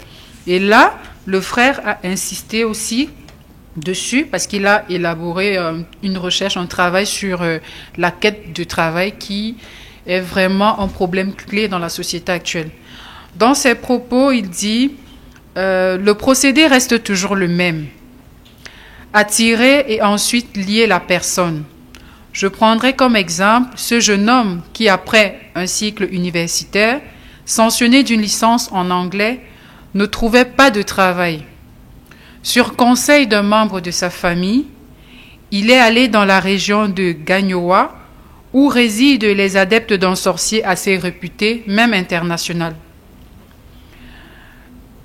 Et là, le frère a insisté aussi dessus parce qu'il a élaboré une recherche, un travail sur la quête de travail qui est vraiment un problème clé dans la société actuelle. Dans ses propos, il dit... le procédé reste toujours le même. Attirer et ensuite lier la personne. Je prendrai comme exemple ce jeune homme qui, après un cycle universitaire, sanctionné d'une licence en anglais, ne trouvait pas de travail. Sur conseil d'un membre de sa famille, il est allé dans la région de Gagnoa, où résident les adeptes d'un sorcier assez réputé, même international.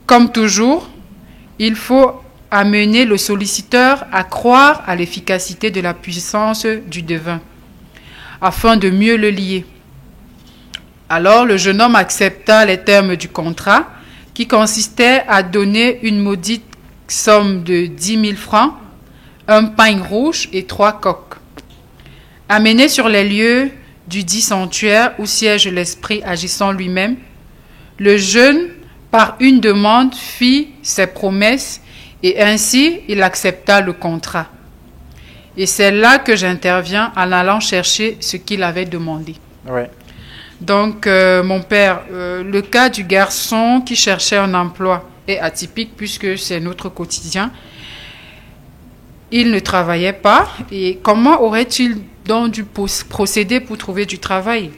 Comme toujours, il faut amener le solliciteur à croire à l'efficacité de la puissance du devin, afin de mieux le lier. Alors le jeune homme accepta les termes du contrat, qui consistait à donner une maudite somme de 10 000 francs, un pagne rouge et 3 coqs. Amené sur les lieux du dit sanctuaire où siège l'esprit agissant lui-même, le jeune, par une demande, fit ses promesses et ainsi il accepta le contrat. Et c'est là que j'interviens en allant chercher ce qu'il avait demandé. Oui. Donc, mon père, le cas du garçon qui cherchait un emploi est atypique puisque c'est notre quotidien. Il ne travaillait pas. Et comment aurait-il donc dû procéder pour trouver du travail?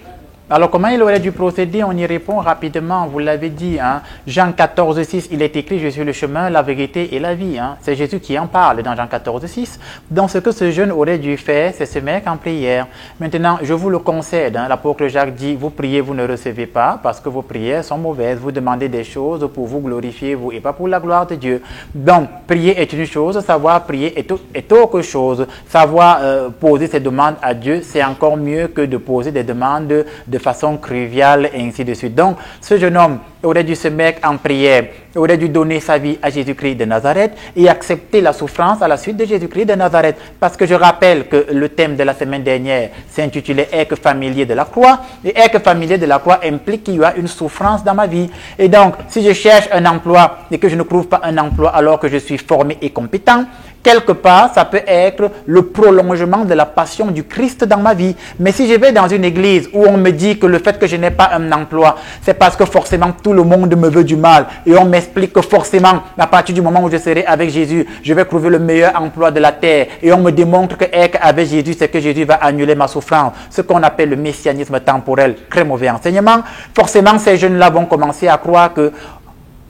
Alors, comment il aurait dû procéder? On y répond rapidement, vous l'avez dit. Hein. Jean 14, 6, il est écrit « Je suis le chemin, la vérité et la vie hein. ». C'est Jésus qui en parle dans Jean 14, 6. Donc, ce que ce jeune aurait dû faire, c'est se mettre en prière. Maintenant, je vous le concède. Hein. L'apôtre Jacques dit « Vous priez, vous ne recevez pas parce que vos prières sont mauvaises. Vous demandez des choses pour vous glorifier, vous, et pas pour la gloire de Dieu. » Donc, prier est une chose, savoir prier est autre chose. Savoir poser ses demandes à Dieu, c'est encore mieux que de poser des demandes de façon triviale et ainsi de suite. Donc, ce jeune homme aurait dû se mettre en prière, aurait dû donner sa vie à Jésus-Christ de Nazareth et accepter la souffrance à la suite de Jésus-Christ de Nazareth. Parce que je rappelle que le thème de la semaine dernière s'intitulait « Être familier de la croix ». Et être familier de la croix implique qu'il y a une souffrance dans ma vie. Et donc, si je cherche un emploi et que je ne trouve pas un emploi alors que je suis formé et compétent, quelque part, ça peut être le prolongement de la passion du Christ dans ma vie. Mais si je vais dans une église où on me dit que le fait que je n'ai pas un emploi, c'est parce que forcément tout le monde me veut du mal. Et on m'explique que forcément, à partir du moment où je serai avec Jésus, je vais trouver le meilleur emploi de la terre. Et on me démontre que être avec Jésus, c'est que Jésus va annuler ma souffrance. Ce qu'on appelle le messianisme temporel. Très mauvais enseignement. Forcément, ces jeunes-là vont commencer à croire que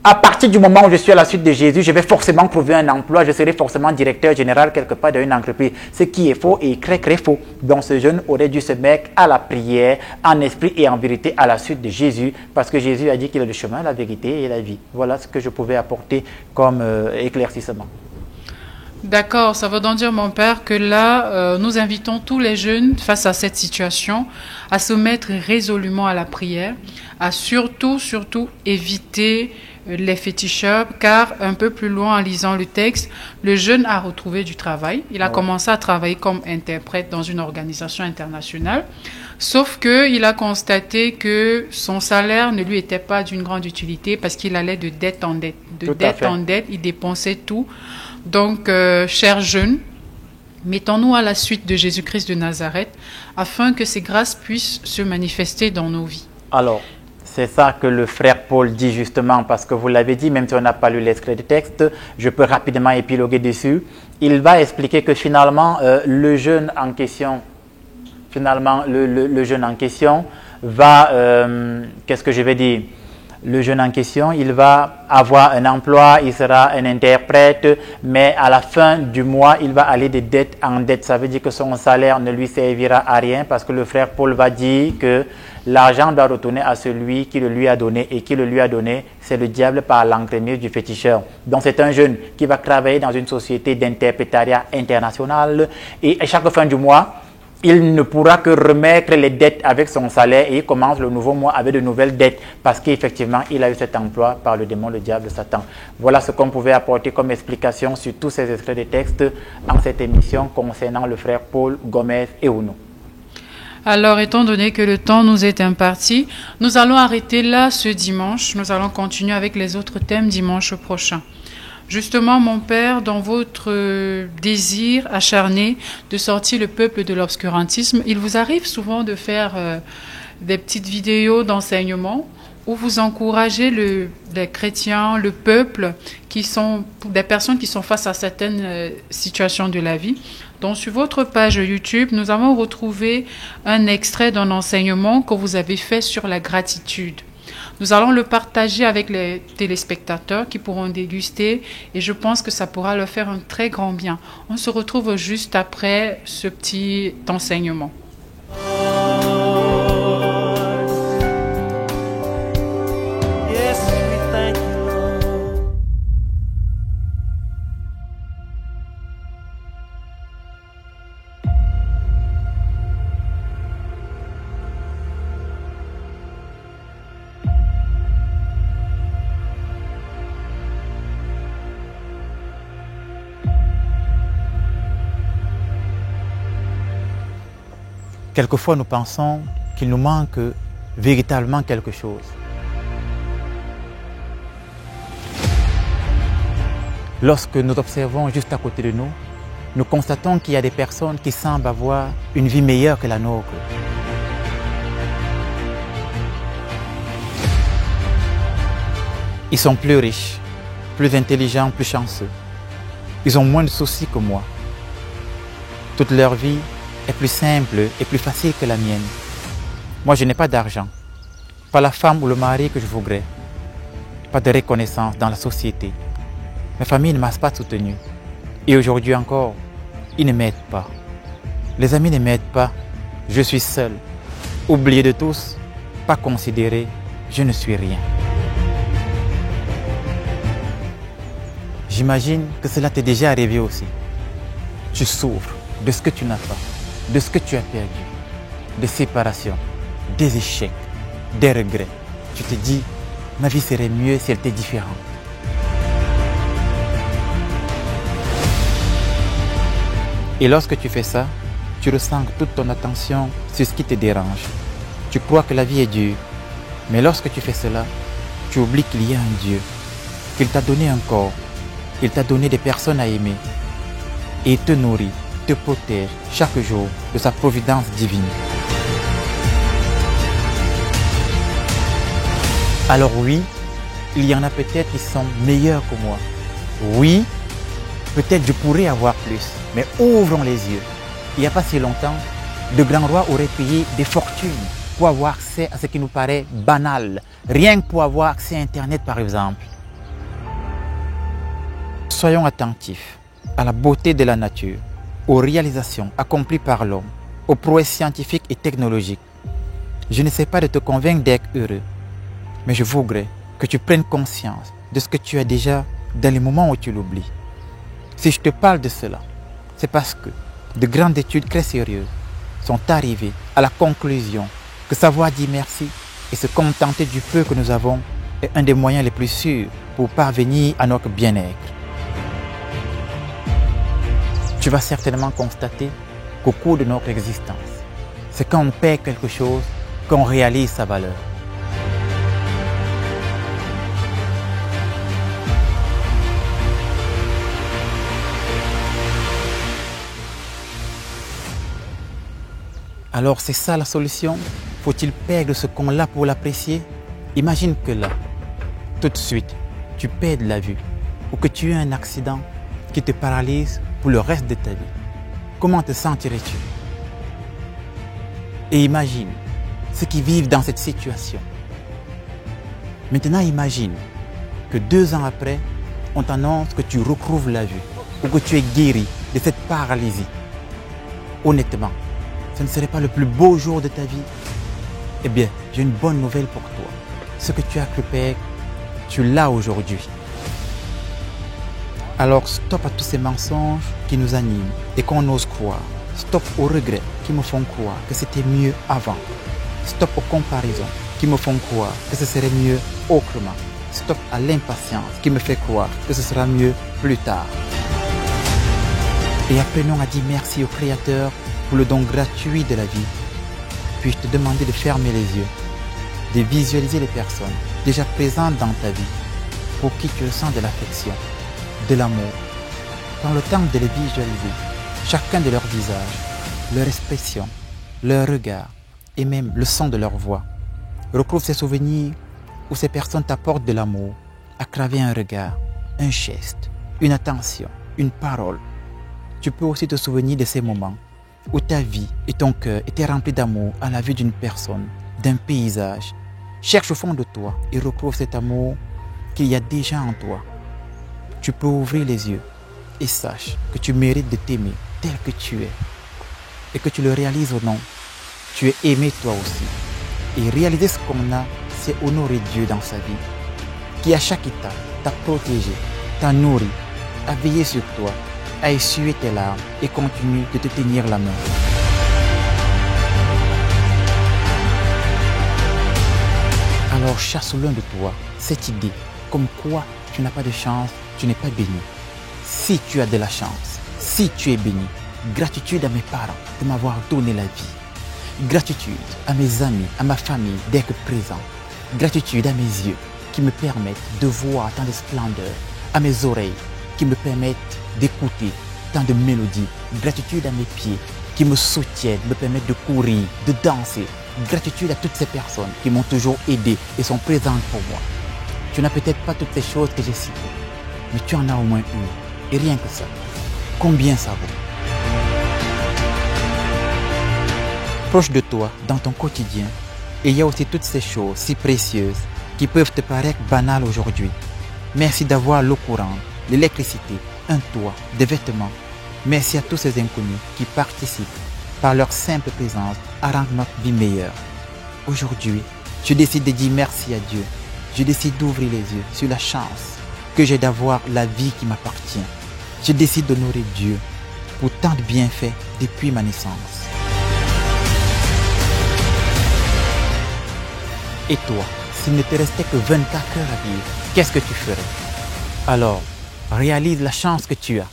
à partir du moment où je suis à la suite de Jésus, je vais forcément trouver un emploi, je serai forcément directeur général quelque part d'une entreprise. Ce qui est faux et très faux. Donc ce jeune aurait dû se mettre à la prière, en esprit et en vérité à la suite de Jésus, parce que Jésus a dit qu'il est le chemin, la vérité et la vie. Voilà ce que je pouvais apporter comme éclaircissement. D'accord, ça veut donc dire, mon père, que là, nous invitons tous les jeunes face à cette situation à se mettre résolument à la prière, à surtout éviter les féticheurs, car un peu plus loin en lisant le texte, le jeune a retrouvé du travail. Il a commencé à travailler comme interprète dans une organisation internationale, sauf qu'il a constaté que son salaire ne lui était pas d'une grande utilité parce qu'il allait de dette en dette. De dette en dette, il dépensait tout. Donc, chers jeunes, mettons-nous à la suite de Jésus-Christ de Nazareth afin que ces grâces puissent se manifester dans nos vies. Alors, c'est ça que le frère Paul dit justement, parce que vous l'avez dit, même si on n'a pas lu l'extrait du texte, je peux rapidement épiloguer dessus. Il va expliquer que finalement, le jeune en question, va, qu'est-ce que je vais dire? Le jeune en question, il va avoir un emploi, il sera un interprète, mais à la fin du mois, il va aller de dette en dette. Ça veut dire que son salaire ne lui servira à rien parce que le frère Paul va dire que l'argent doit retourner à celui qui le lui a donné, et qui le lui a donné, c'est le diable par l'engrenage du féticheur. Donc c'est un jeune qui va travailler dans une société d'interprétariat international et à chaque fin du mois, il ne pourra que remettre les dettes avec son salaire et il commence le nouveau mois avec de nouvelles dettes parce qu'effectivement, il a eu cet emploi par le démon, le diable, Satan. Voilà ce qu'on pouvait apporter comme explication sur tous ces extraits de textes en cette émission concernant le frère Paul Gomez Euno. Alors, étant donné que le temps nous est imparti, nous allons arrêter là ce dimanche. Nous allons continuer avec les autres thèmes dimanche prochain. Justement, mon père, dans votre désir acharné de sortir le peuple de l'obscurantisme, il vous arrive souvent de faire des petites vidéos d'enseignement où vous encouragez les chrétiens, le peuple, des personnes qui sont face à certaines situations de la vie. Donc, sur votre page YouTube, nous avons retrouvé un extrait d'un enseignement que vous avez fait sur la gratitude. Nous allons le partager avec les téléspectateurs qui pourront déguster et je pense que ça pourra leur faire un très grand bien. On se retrouve juste après ce petit enseignement. Yes, we thank you, Lord. quelquefois nous pensons qu'il nous manque véritablement quelque chose. Lorsque nous observons juste à côté de nous, nous constatons qu'il y a des personnes qui semblent avoir une vie meilleure que la nôtre. Ils sont plus riches, plus intelligents, plus chanceux. Ils ont moins de soucis que moi. Toute leur vie est plus simple et plus facile que la mienne. Moi, je n'ai pas d'argent, pas la femme ou le mari que je voudrais, pas de reconnaissance dans la société. Ma famille ne m'a pas soutenu. Et aujourd'hui encore, ils ne m'aident pas. Les amis ne m'aident pas. Je suis seul. Oublié de tous, pas considéré, je ne suis rien. J'imagine que cela t'est déjà arrivé aussi. Tu souffres de ce que tu n'as pas, de ce que tu as perdu, des séparations, des échecs, des regrets. Tu te dis, ma vie serait mieux si elle était différente. Et lorsque tu fais ça, tu ressens toute ton attention sur ce qui te dérange. Tu crois que la vie est dure, mais lorsque tu fais cela, tu oublies qu'il y a un Dieu, qu'il t'a donné un corps, il t'a donné des personnes à aimer, et il te nourrit, te protège chaque jour de sa providence divine. Alors oui, il y en a peut-être qui sont meilleurs que moi. Oui, peut-être je pourrais avoir plus, mais ouvrons les yeux. Il n'y a pas si longtemps, de grands rois auraient payé des fortunes pour avoir accès à ce qui nous paraît banal, rien que pour avoir accès à Internet par exemple. Soyons attentifs à la beauté de la nature, aux réalisations accomplies par l'homme, aux prouesses scientifiques et technologiques. Je ne sais pas de te convaincre d'être heureux, mais je voudrais que tu prennes conscience de ce que tu as déjà dans les moments où tu l'oublies. Si je te parle de cela, c'est parce que de grandes études très sérieuses sont arrivées à la conclusion que savoir dire merci et se contenter du peu que nous avons est un des moyens les plus sûrs pour parvenir à notre bien-être. Tu vas certainement constater qu'au cours de notre existence, c'est quand on perd quelque chose qu'on réalise sa valeur. Alors c'est ça la solution? Faut-il perdre ce qu'on a pour l'apprécier? Imagine que là, tout de suite, tu perds la vue ou que tu aies un accident qui te paralyse pour le reste de ta vie. Comment te sentirais-tu? Et imagine ceux qui vivent dans cette situation. Maintenant imagine que 2 ans après, on t'annonce que tu retrouves la vue ou que tu es guéri de cette paralysie. Honnêtement, ce ne serait pas le plus beau jour de ta vie? Eh bien, j'ai une bonne nouvelle pour toi. Ce que tu as cru perdre, tu l'as aujourd'hui. Alors stop à tous ces mensonges qui nous animent et qu'on ose croire. Stop aux regrets qui me font croire que c'était mieux avant. Stop aux comparaisons qui me font croire que ce serait mieux autrement. Stop à l'impatience qui me fait croire que ce sera mieux plus tard. Et apprenons à dire merci au Créateur pour le don gratuit de la vie. Puis-je te demander de fermer les yeux, de visualiser les personnes déjà présentes dans ta vie, pour qui tu ressens de l'affection, de l'amour. Prends le temps de les visualiser, chacun de leurs visages, leur expression, leur regard et même le son de leur voix. Retrouve ces souvenirs où ces personnes t'apportent de l'amour à travers un regard, un geste, une attention, une parole. Tu peux aussi te souvenir de ces moments où ta vie et ton cœur étaient remplis d'amour à la vue d'une personne, d'un paysage. Cherche au fond de toi et retrouve cet amour qu'il y a déjà en toi. Tu peux ouvrir les yeux et sache que tu mérites de t'aimer tel que tu es et que tu le réalises ou non. Tu es aimé toi aussi. Et réaliser ce qu'on a, c'est honorer Dieu dans sa vie, qui à chaque étape t'a protégé, t'a nourri, a veillé sur toi, a essuyé tes larmes et continue de te tenir la main. Alors chasse loin de toi cette idée comme quoi tu n'as pas de chance, tu n'es pas béni. Si tu as de la chance, si tu es béni, gratitude à mes parents de m'avoir donné la vie. Gratitude à mes amis, à ma famille d'être présents. Gratitude à mes yeux qui me permettent de voir tant de splendeur, à mes oreilles qui me permettent d'écouter tant de mélodies. Gratitude à mes pieds qui me soutiennent, me permettent de courir, de danser. Gratitude à toutes ces personnes qui m'ont toujours aidé et sont présentes pour moi. Tu n'as peut-être pas toutes ces choses que j'ai citées, mais tu en as au moins une. Et rien que ça, combien ça vaut? Proche de toi, dans ton quotidien, et il y a aussi toutes ces choses si précieuses qui peuvent te paraître banales aujourd'hui. Merci d'avoir l'eau courante, l'électricité, un toit, des vêtements. Merci à tous ces inconnus qui participent par leur simple présence à rendre notre vie meilleure. Aujourd'hui, je décide de dire merci à Dieu. Je décide d'ouvrir les yeux sur la chance que j'ai d'avoir la vie qui m'appartient. Je décide d'honorer Dieu pour tant de bienfaits depuis ma naissance. Et toi, s'il ne te restait que 24 heures à vivre, qu'est-ce que tu ferais? Alors, réalise la chance que tu as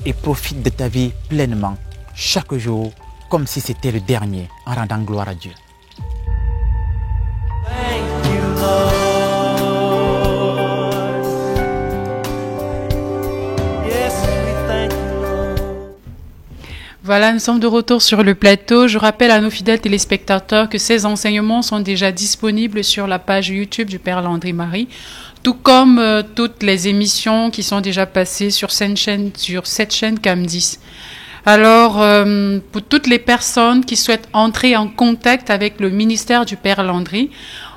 et profite de ta vie pleinement, chaque jour, comme si c'était le dernier, en rendant gloire à Dieu. Thank you, Lord. Yes, we thank you, Lord. Voilà, nous sommes de retour sur le plateau. Je rappelle à nos fidèles téléspectateurs que ces enseignements sont déjà disponibles sur la page YouTube du Père Landry Marie, tout comme toutes les émissions qui sont déjà passées sur cette chaîne CAM10. Alors, pour toutes les personnes qui souhaitent entrer en contact avec le ministère du Père Landry,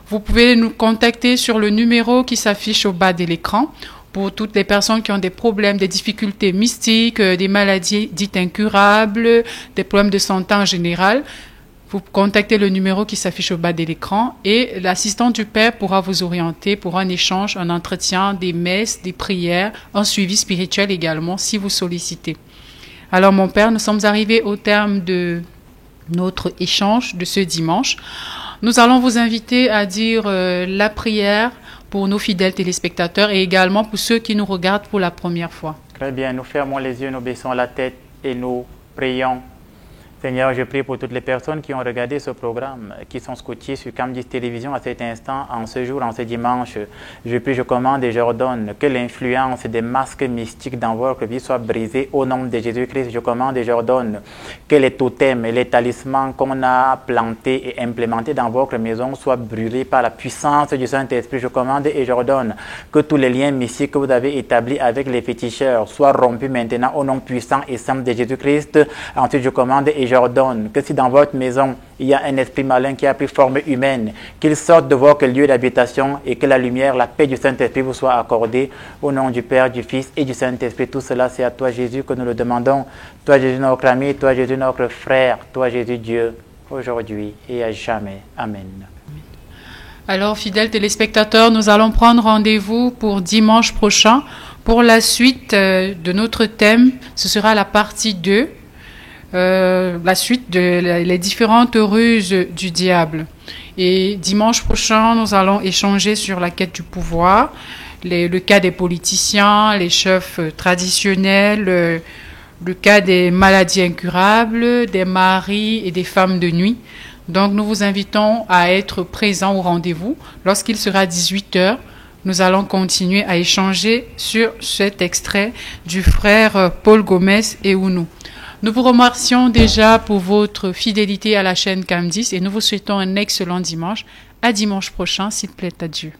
vous pouvez nous contacter sur le numéro qui s'affiche au bas de l'écran. Pour toutes les personnes qui ont des problèmes, des difficultés mystiques, des maladies dites incurables, des problèmes de santé en général, vous contactez le numéro qui s'affiche au bas de l'écran et l'assistant du Père pourra vous orienter pour un échange, un entretien, des messes, des prières, un suivi spirituel également si vous sollicitez. Alors mon Père, nous sommes arrivés au terme de notre échange de ce dimanche. Nous allons vous inviter à dire la prière pour nos fidèles téléspectateurs et également pour ceux qui nous regardent pour la première fois. Très bien, nous fermons les yeux, nous baissons la tête et nous prions. Seigneur, je prie pour toutes les personnes qui ont regardé ce programme, qui sont scotchées sur CAM10 Télévision à cet instant, en ce jour, en ce dimanche. Je prie, je commande et j'ordonne que l'influence des masques mystiques dans votre vie soit brisée au nom de Jésus-Christ. Je commande et j'ordonne que les totems et les talismans qu'on a plantés et implémentés dans votre maison soient brûlés par la puissance du Saint-Esprit. Je commande et j'ordonne que tous les liens mystiques que vous avez établis avec les féticheurs soient rompus maintenant au nom puissant et saint de Jésus-Christ. Ensuite, je commande et j'ordonne que si dans votre maison, il y a un esprit malin qui a pris forme humaine, qu'il sorte de votre lieu d'habitation et que la lumière, la paix du Saint-Esprit vous soit accordée au nom du Père, du Fils et du Saint-Esprit. Tout cela, c'est à toi, Jésus, que nous le demandons. Toi, Jésus, notre ami, toi, Jésus, notre frère, toi, Jésus, Dieu, aujourd'hui et à jamais. Amen. Alors, fidèles téléspectateurs, nous allons prendre rendez-vous pour dimanche prochain. Pour la suite de notre thème, ce sera la partie 2. La suite de les différentes ruses du diable. Et dimanche prochain, nous allons échanger sur la quête du pouvoir, le cas des politiciens, les chefs traditionnels, le cas des maladies incurables, des maris et des femmes de nuit. Donc, nous vous invitons à être présents au rendez-vous. Lorsqu'il sera 18h, nous allons continuer à échanger sur cet extrait du frère Paul Gomez et Ounou. Nous vous remercions déjà pour votre fidélité à la chaîne CAM10 et nous vous souhaitons un excellent dimanche. À dimanche prochain, s'il plaît à Dieu.